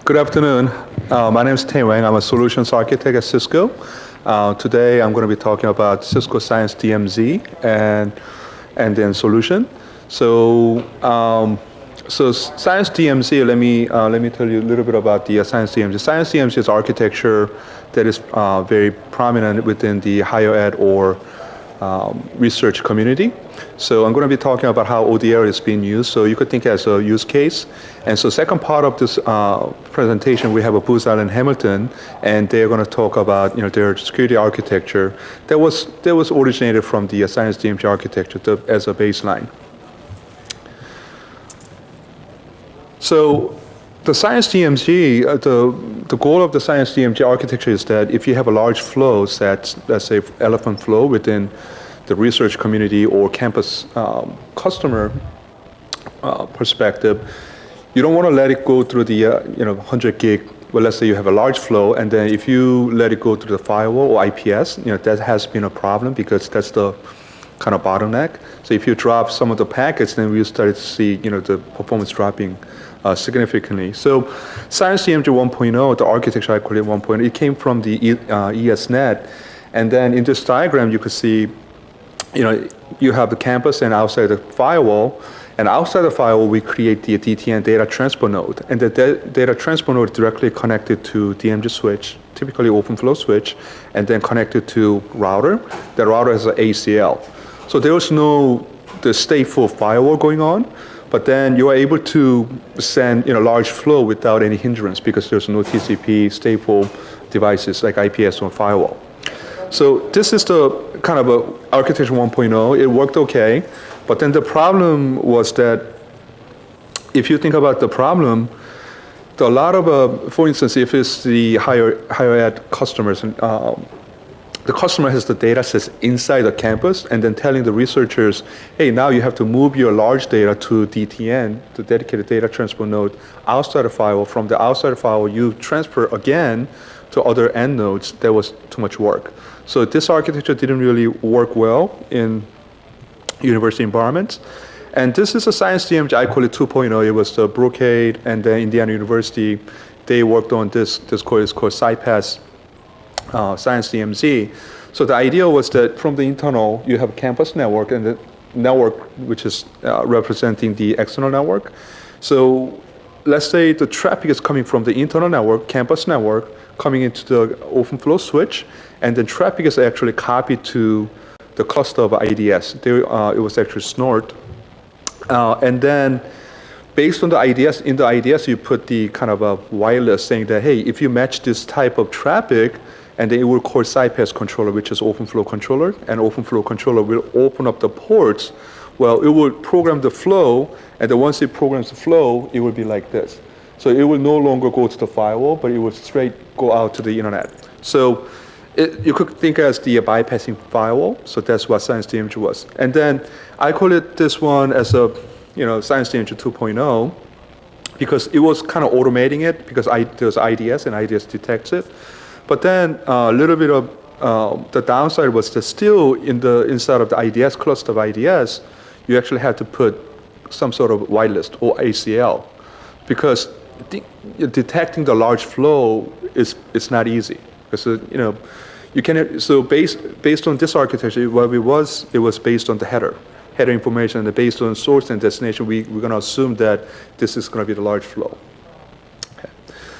Good afternoon. My name is Hwang. I'm a solutions architect at Cisco. Today I'm going to be talking about Cisco Science DMZ and then solution. So Science DMZ. Let me tell you a little bit about the Science DMZ. Science DMZ is architecture that is very prominent within the higher ed or research community. So I'm going to be talking about how ODR is being used. So you could think as a use case. And so second part of this presentation, we have a Booz and Hamilton, and they're going to talk about their security architecture that was originated from the Science DMZ architecture as a baseline. So the Science DMZ, the goal of the Science DMZ architecture is that if you have a large flow set, let's say elephant flow within the research community or campus customer perspective, you don't want to let it go through the 100 gig. Well, let's say you have a large flow, and then if you let it go through the firewall or IPS, that has been a problem because that's the kind of bottleneck. So if you drop some of the packets, then we started to see the performance dropping significantly. So Science DMZ 1.0, the architecture I call it 1.0, it came from the ESNet, and then in this diagram you could see, you have the campus and outside the firewall, and outside the firewall we create the DTN data transport node, and the data transport node directly connected to DMZ switch, typically OpenFlow switch, and then connected to router. The router has an ACL. So there was no the stateful firewall going on, but then you are able to send large flow without any hindrance because there's no TCP stateful devices like IPS or firewall. So this is the kind of a architecture 1.0. It worked okay, but then the problem was that if you think about the problem, a lot of, for instance, if it's the higher ed customers, the customer has the data sets inside the campus and then telling the researchers, hey, now you have to move your large data to DTN, the dedicated data transport node, outside the firewall. From the outside firewall, you transfer again to other end nodes. That was too much work. So this architecture didn't really work well in university environments. And this is a Science DMZ, I call it 2.0. It was the Brocade and then Indiana University. They worked on this code, it's called SciPass Science DMZ. So the idea was that from the internal, you have a campus network and the network which is representing the external network. So let's say the traffic is coming from the internal network, campus network, coming into the OpenFlow switch, and then traffic is actually copied to the cluster of IDS. It was actually Snort. And then based on the IDS, in the IDS you put the kind of a wireless saying that, hey, if you match this type of traffic, and then it will call SciPass controller, which is OpenFlow controller, and OpenFlow controller will open up the ports. Well, it will program the flow, and then once it programs the flow, it will be like this. So it will no longer go to the firewall, but it will straight go out to the internet. So you could think as the bypassing firewall. So that's what Science DMZ was. And then I call it this one as a Science DMZ 2.0 because it was kind of automating it because there's IDS and IDS detects it. But then a little bit of the downside was that still inside of the IDS cluster of IDS, you actually had to put some sort of whitelist or ACL because detecting the large flow is not easy because you can. So based on this architecture, what it was based on the header information, and based on source and destination, we're going to assume that this is going to be the large flow. Okay.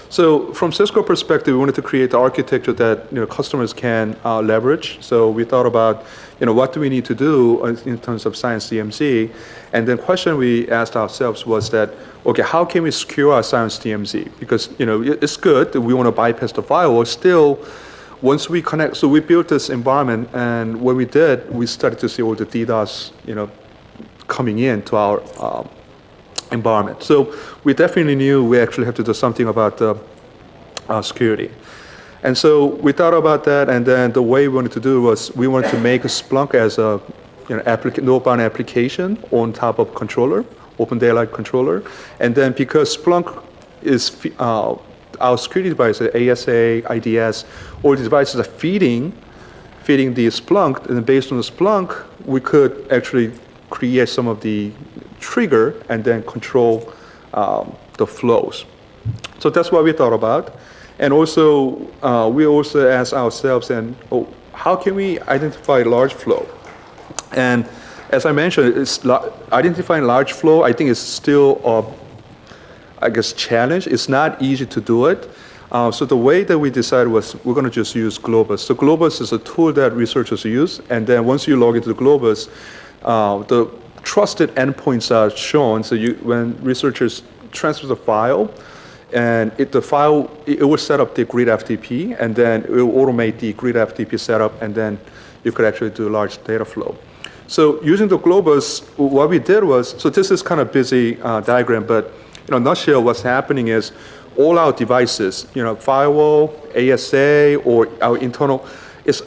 So from Cisco perspective, we wanted to create the architecture that customers can leverage. So we thought about what do we need to do in terms of Science DMZ, and the question we asked ourselves was that, okay, how can we secure our Science DMZ? Because it's good that we want to bypass the firewall. Still, once we connect, so we built this environment, and what we did, we started to see all the DDoS, coming into our environment. So we definitely knew we actually have to do something about the security. And so we thought about that, and then the way we wanted to do was we wanted to make a Splunk as a northbound application on top of controller, OpenDaylight controller, and then because Splunk is our security devices, ASA, IDS, all the devices are feeding the Splunk, and based on the Splunk, we could actually create some of the trigger and then control the flows. So that's what we thought about. And also, we also asked ourselves, how can we identify large flow? And as I mentioned, identifying large flow, I think is still challenge. It's not easy to do it. So the way that we decided was we're going to just use Globus. So Globus is a tool that researchers use, and then once you log into the Globus, the trusted endpoints are shown. So when researchers transfer the file, and it will set up the grid FTP, and then it will automate the grid FTP setup, and then you could actually do large data flow. So using the Globus, what we did was, so this is kind of busy diagram, but in a nutshell, what's happening is all our devices, firewall, ASA, or our internal,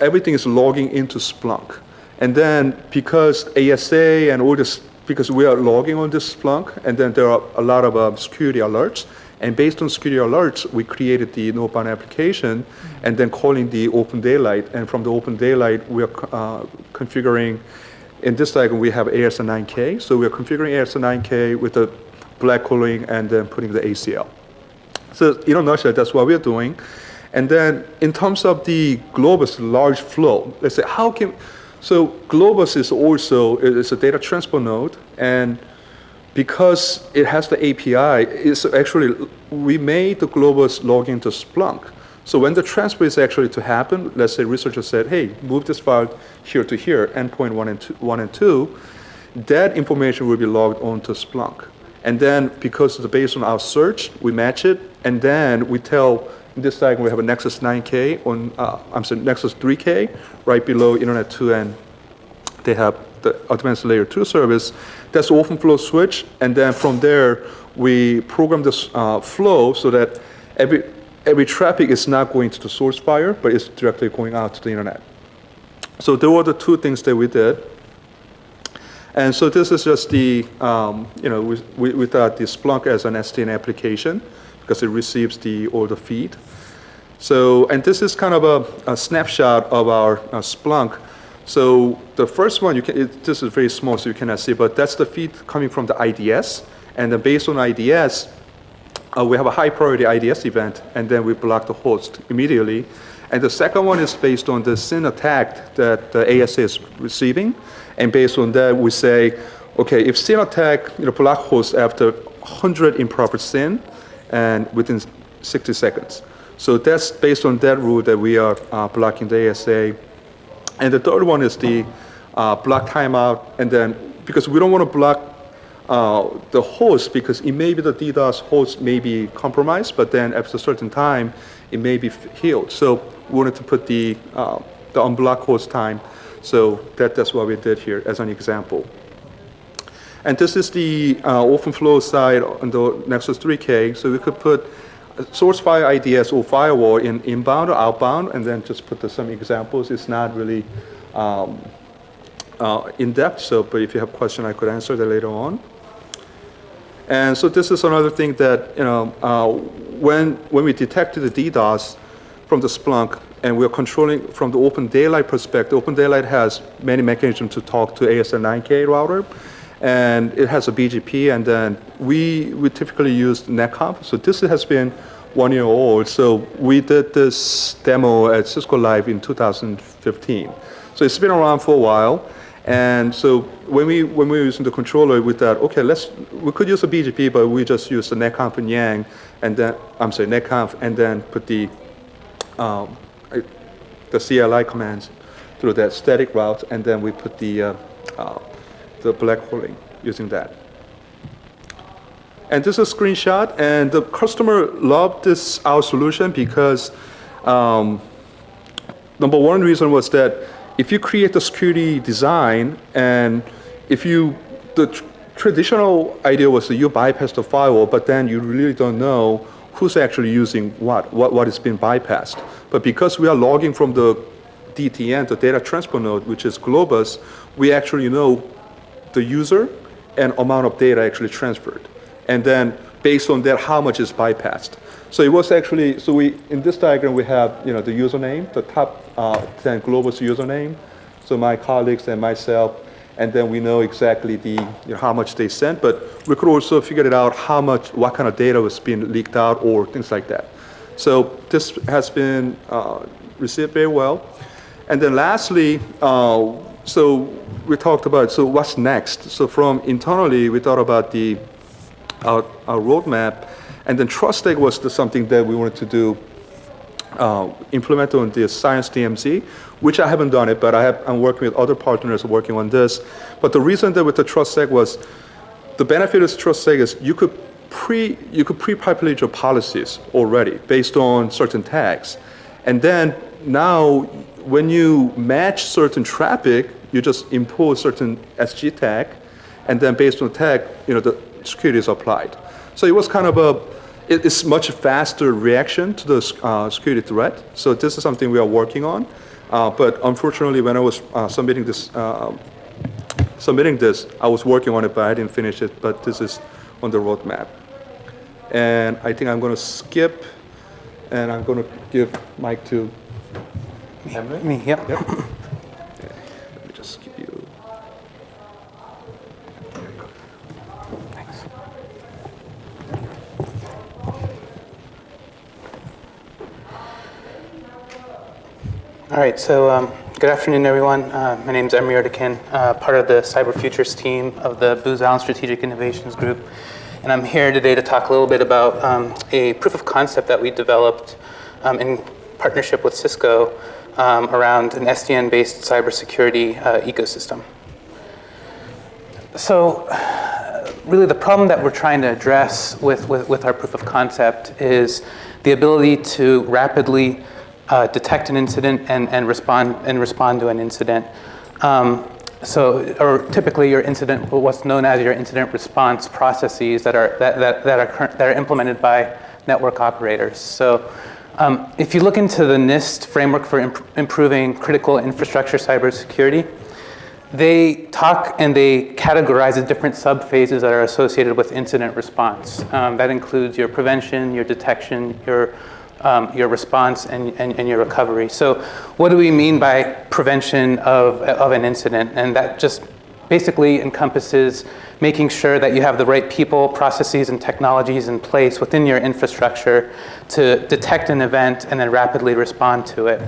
everything is logging into Splunk. And then because ASA and all this, because we are logging on this Splunk, and then there are a lot of security alerts, and based on security alerts, we created the northbound application, and then calling the OpenDaylight, and from the OpenDaylight, we are configuring, in this diagram, we have AS9K, so we are configuring AS9K with the black cooling and then putting the ACL. So in a nutshell, that's what we're doing. And then in terms of the Globus large flow, let's say so Globus is also, it's a data transport node, and because it has the API, it's actually, we made the Globus log into Splunk. So when the transfer is actually to happen, let's say researchers said, hey, move this file here to here, endpoint 1 and 2, that information will be logged onto Splunk. And then because it's based on our search, we match it, and then we tell, in this diagram we have a Nexus 9K Nexus 3K right below Internet 2, and they have the advanced layer 2 service. That's the OpenFlow switch, and then from there we program this flow so that every traffic is not going to the source fire, but it's directly going out to the internet. So there were the two things that we did. And so this is just the, we thought the Splunk as an SDN application because it receives all the feed. So, and this is kind of a snapshot of our Splunk. So the first one, this is very small, so you cannot see, but that's the feed coming from the IDS. And then based on IDS, we have a high priority IDS event, and then we block the host immediately. And the second one is based on the SYN attack that the ASA is receiving. And based on that, we say, okay, if SYN attack, block host after 100 improper SYN and within 60 seconds. So that's based on that rule that we are blocking the ASA. And the third one is the block timeout. And then, because we don't want to block the host, because it may be the DDoS host may be compromised, but then after a certain time, it may be healed. So we wanted to put the unblock host time. So that's what we did here as an example. And this is the OpenFlow side on the Nexus 3K. So we could put source file IDS or firewall in inbound or outbound, and then just put some examples. It's not really in depth. So, but if you have a question, I could answer that later on. And so this is another thing that when we detected the DDoS from the Splunk, and we're controlling from the OpenDaylight perspective. OpenDaylight has many mechanisms to talk to AS9K router, and it has a BGP, and then we typically use netconf. So this has been 1 year old. So we did this demo at Cisco Live in 2015. So it's been around for a while. And so when we were using the controller, we thought, okay, we could use a BGP, but we just use the netconf and yang, and then netconf, and then put the CLI commands through that static route, and then we put the black holing using that. And this is a screenshot, and the customer loved our solution because number one reason was that if you create the security design, and the traditional idea was that you bypass the firewall, but then you really don't know who's actually using what is being bypassed. But because we are logging from the DTN, the data transport node, which is Globus, we actually know the user and amount of data actually transferred. And then based on that, how much is bypassed. So it was actually, in this diagram, we have the username, the top 10 Globus username, so my colleagues and myself. and then we know exactly how much they sent, but we could also figure it out what kind of data was being leaked out or things like that. So this has been received very well. And then lastly, so we talked about, so what's next? So from internally, we thought about our roadmap, and then TrustSec was something that we wanted to do, implement on the Science DMZ, which I haven't done it, but I'm working with other partners working on this. But the reason that with the TrustSec was, the benefit of TrustSec is you could pre-populate your policies already based on certain tags. And then now, when you match certain traffic, you just impose certain SG tag, and then based on the tag, the security is applied. So it was kind of it's much faster reaction to the security threat. So this is something we are working on. But unfortunately, when I was submitting this, I was working on it, but I didn't finish it. But this is on the roadmap. And I think I'm going to skip, and I'm going to give mic to Emre. Me, yep. Let me just give you. Thanks. All right, so good afternoon, everyone. My name is Emre Ertekin, part of the Cyber Futures team of the Booz Allen Strategic Innovations Group. And I'm here today to talk a little bit about a proof of concept that we developed in partnership with Cisco around an SDN-based cybersecurity ecosystem. So really the problem that we're trying to address with our proof of concept is the ability to rapidly detect an incident and respond to an incident. Or typically your incident, what's known as your incident response processes that are implemented by network operators. So if you look into the NIST framework for improving critical infrastructure cybersecurity, they talk and they categorize the different subphases that are associated with incident response. That includes your prevention, your detection, your response, and your recovery. So what do we mean by prevention of an incident? And that just basically encompasses making sure that you have the right people, processes, and technologies in place within your infrastructure to detect an event and then rapidly respond to it.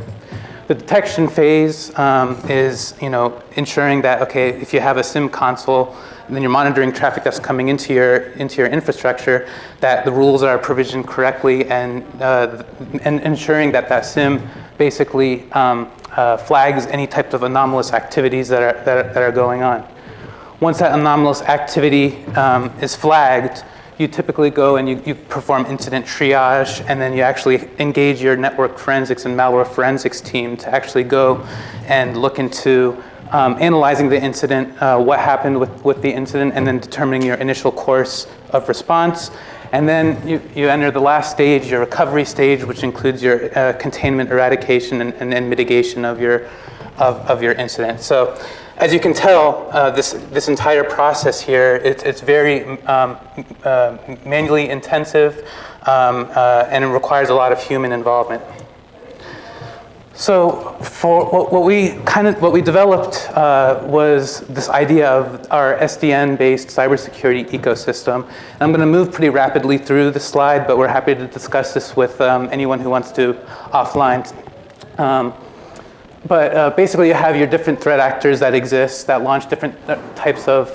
The detection phase is ensuring that, okay, if you have a SIM console, and then you're monitoring traffic that's coming into your infrastructure, that the rules are provisioned correctly, and ensuring that SIM basically flags any type of anomalous activities that are going on. Once that anomalous activity is flagged, you typically go and you perform incident triage, and then you actually engage your network forensics and malware forensics team to actually go and look into analyzing the incident, what happened with the incident, and then determining your initial course of response. And then you enter the last stage, your recovery stage, which includes your containment, eradication, and mitigation of your incident. So as you can tell, this entire process here, it's very manually intensive, and it requires a lot of human involvement. So for what we developed was this idea of our SDN-based cybersecurity ecosystem. And I'm going to move pretty rapidly through the slide, but we're happy to discuss this with anyone who wants to offline. But basically, you have your different threat actors that exist that launch different types of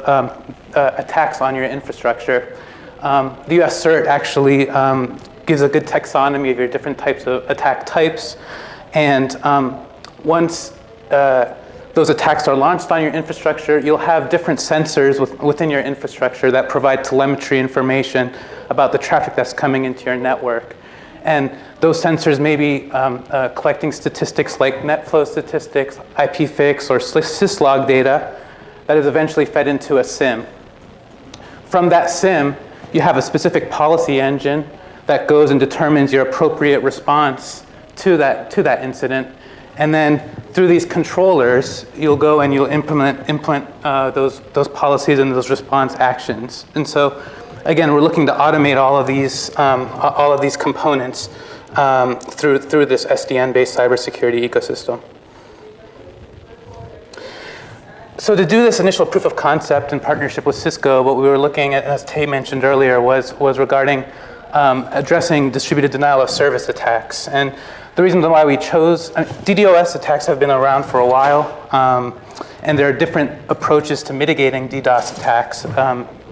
attacks on your infrastructure. The US CERT actually gives a good taxonomy of your different types of attack types. And once those attacks are launched on your infrastructure, you'll have different sensors within your infrastructure that provide telemetry information about the traffic that's coming into your network. And those sensors may be collecting statistics like net flow statistics, IPFix, or syslog data that is eventually fed into a SIM. From that SIM, you have a specific policy engine that goes and determines your appropriate response to that incident. And then through these controllers, you'll go and you'll implement those policies and those response actions. And so, again, we're looking to automate all of these components through this SDN-based cybersecurity ecosystem. So to do this initial proof of concept in partnership with Cisco, what we were looking at, as Tay mentioned earlier, was regarding addressing distributed denial of service attacks. And the reason why we chose, DDoS attacks have been around for a while, and there are different approaches to mitigating DDoS attacks.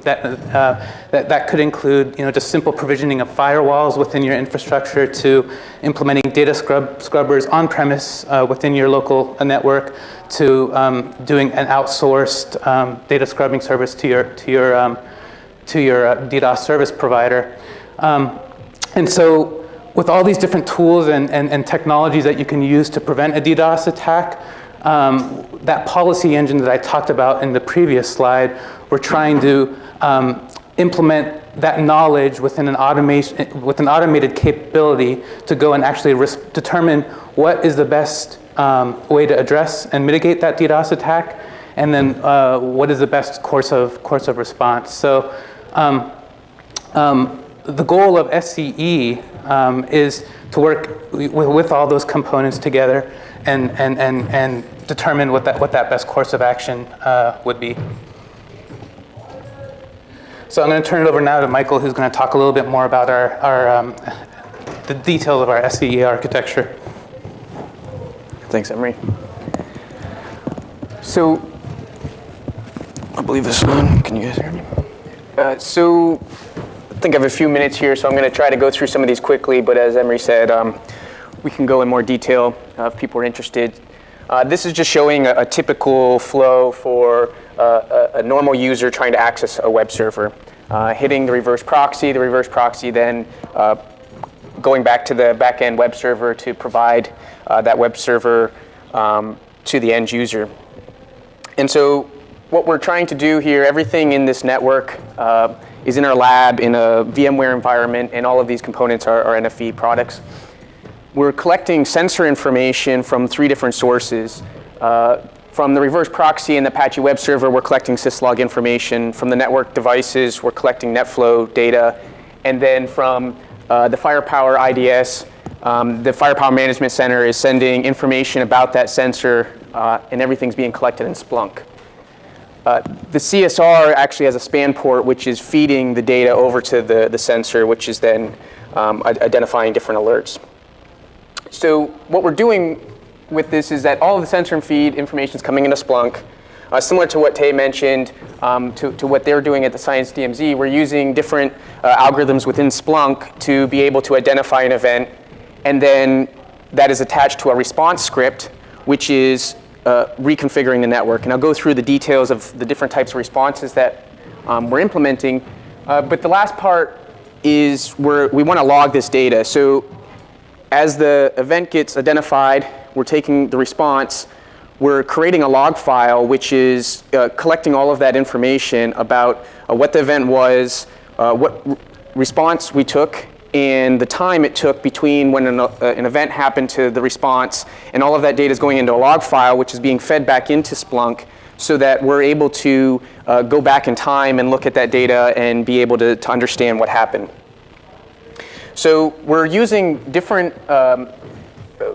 That could include, just simple provisioning of firewalls within your infrastructure, to implementing data scrubbers on premise within your local network, to doing an outsourced data scrubbing service to your DDoS service provider. And so with all these different tools and technologies that you can use to prevent a DDoS attack, that policy engine that I talked about in the previous slide, we're trying to implement that knowledge within an automated capability to go and actually determine what is the best way to address and mitigate that DDoS attack, and then what is the best course of response. So the goal of SCE is to work with all those components together and determine what that best course of action would be. So I'm going to turn it over now to Michael, who's going to talk a little bit more about the details of our SVE architecture. Thanks, Emre. So, I believe this one. Can you guys hear me? So, I think I have a few minutes here, so I'm going to try to go through some of these quickly. But as Emre said, we can go in more detail if people are interested. This is just showing a typical flow for a normal user trying to access a web server. Hitting the reverse proxy then going back to the back-end web server to provide that web server to the end user. And so what we're trying to do here, everything in this network is in our lab in a VMware environment, and all of these components are NFV products. We're collecting sensor information from 3 different sources. From the reverse proxy and the Apache web server, we're collecting syslog information. From the network devices, we're collecting NetFlow data. And then from the Firepower IDS, the Firepower Management Center is sending information about that sensor, and everything's being collected in Splunk. The CSR actually has a span port, which is feeding the data over to the sensor, which is then identifying different alerts. So what we're doing with this is that all of the sensor and feed information is coming into Splunk. Similar to what Tay mentioned, to what they're doing at the Science DMZ, we're using different algorithms within Splunk to be able to identify an event, and then that is attached to a response script, which is reconfiguring the network. And I'll go through the details of the different types of responses that we're implementing. But the last part is we want to log this data. So as the event gets identified, we're taking the response, we're creating a log file, which is collecting all of that information about what the event was, what response we took, and the time it took between when an event happened to the response. And all of that data is going into a log file, which is being fed back into Splunk, so that we're able to go back in time and look at that data and be able to understand what happened. So we're using different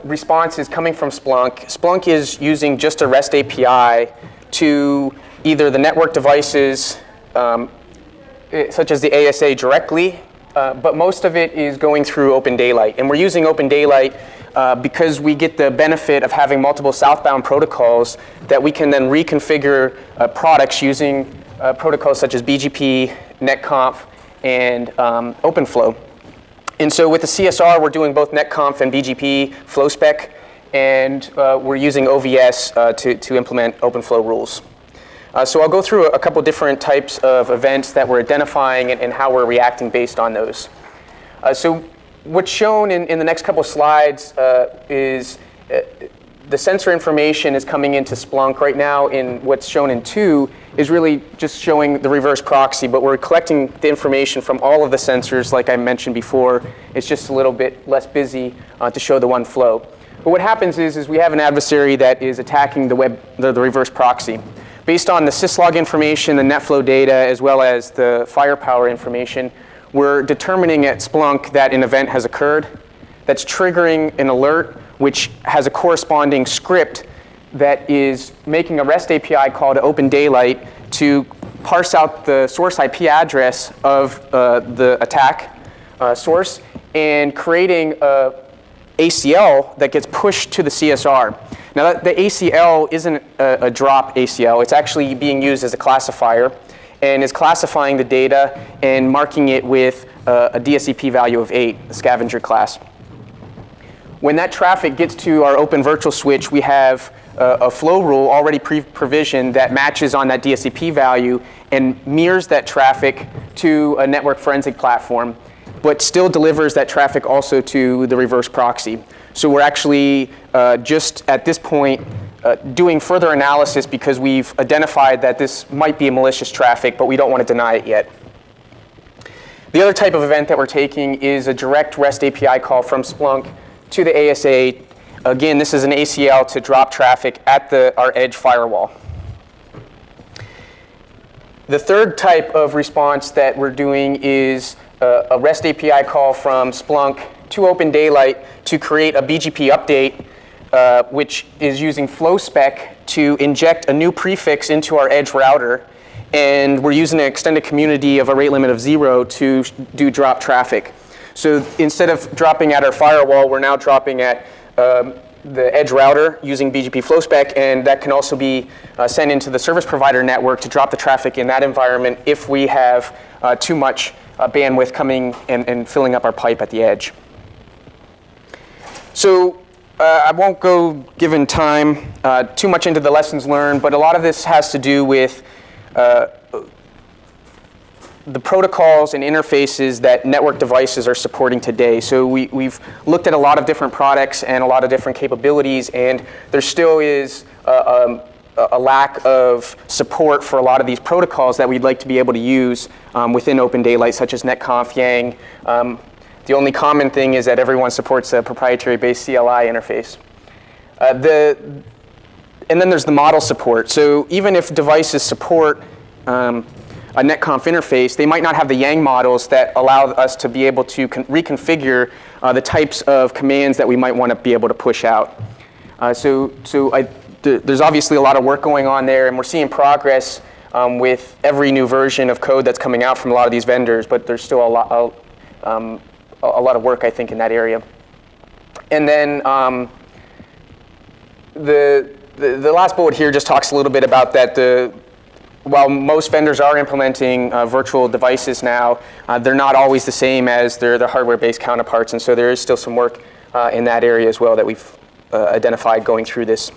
responses coming from Splunk. Splunk is using just a REST API to either the network devices, such as the ASA directly, but most of it is going through OpenDaylight. And we're using OpenDaylight because we get the benefit of having multiple southbound protocols that we can then reconfigure products using protocols such as BGP, netconf, and OpenFlow. And so with the CSR, we're doing both netconf and BGP flow spec, and we're using OVS to implement OpenFlow rules. So I'll go through a couple different types of events that we're identifying and how we're reacting based on those. So what's shown in the next couple slides is the sensor information is coming into Splunk right now. In what's shown in 2 is really just showing the reverse proxy, but we're collecting the information from all of the sensors like I mentioned before. It's just a little bit less busy to show the one flow. But what happens is we have an adversary that is attacking the reverse proxy. Based on the syslog information, the NetFlow data, as well as the Firepower information, we're determining at Splunk that an event has occurred that's triggering an alert, which has a corresponding script that is making a REST API called OpenDaylight to parse out the source IP address of the attack source and creating a ACL that gets pushed to the CSR. Now, the ACL isn't a drop ACL. It's actually being used as a classifier and is classifying the data and marking it with a DSCP value of 8, the scavenger class. When that traffic gets to our open virtual switch, we have a flow rule already pre-provisioned that matches on that DSCP value and mirrors that traffic to a network forensic platform, but still delivers that traffic also to the reverse proxy. So we're actually just at this point doing further analysis because we've identified that this might be a malicious traffic, but we don't want to deny it yet. The other type of event that we're taking is a direct REST API call from Splunk to the ASA. Again, this is an ACL to drop traffic at our edge firewall. The third type of response that we're doing is a REST API call from Splunk to OpenDaylight to create a BGP update, which is using FlowSpec to inject a new prefix into our edge router. And we're using an extended community of a rate limit of 0 to do drop traffic. So instead of dropping at our firewall, we're now dropping at the edge router using BGP FlowSpec, and that can also be sent into the service provider network to drop the traffic in that environment if we have too much bandwidth coming and filling up our pipe at the edge. So I won't go, given time, too much into the lessons learned, but a lot of this has to do with the protocols and interfaces that network devices are supporting today. So we've looked at a lot of different products and a lot of different capabilities, and there still is a lack of support for a lot of these protocols that we'd like to be able to use within OpenDaylight, such as netconf, Hwang. The only common thing is that everyone supports a proprietary-based CLI interface. And then there's the model support. So even if devices support a netconf interface, they might not have the Hwang models that allow us to be able to reconfigure the types of commands that we might want to be able to push out. There's obviously a lot of work going on there, and we're seeing progress with every new version of code that's coming out from a lot of these vendors, but there's still a lot of work, I think, in that area. And then the last bullet here just talks a little bit about that while most vendors are implementing virtual devices now, they're not always the same as their hardware-based counterparts, and so there is still some work in that area as well that we've identified going through this.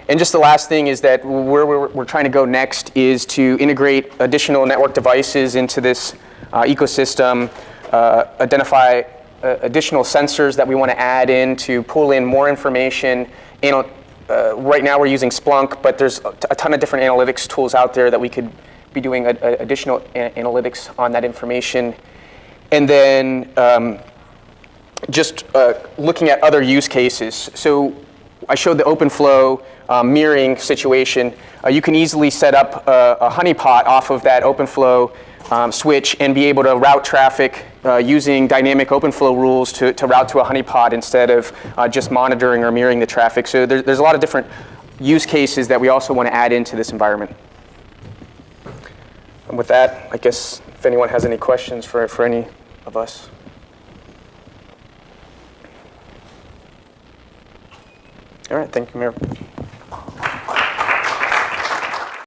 And just the last thing is that where we're trying to go next is to integrate additional network devices into this ecosystem, identify additional sensors that we want to add in to pull in more information. Right now we're using Splunk, but there's a ton of different analytics tools out there that we could be doing additional analytics on that information. And then just looking at other use cases. So I showed the OpenFlow mirroring situation. You can easily set up a honeypot off of that OpenFlow switch and be able to route traffic using dynamic OpenFlow rules to route to a honeypot instead of just monitoring or mirroring the traffic. So there's a lot of different use cases that we also want to add into this environment. And with that, I guess if anyone has any questions for any of us. All right, thank you, Mayor.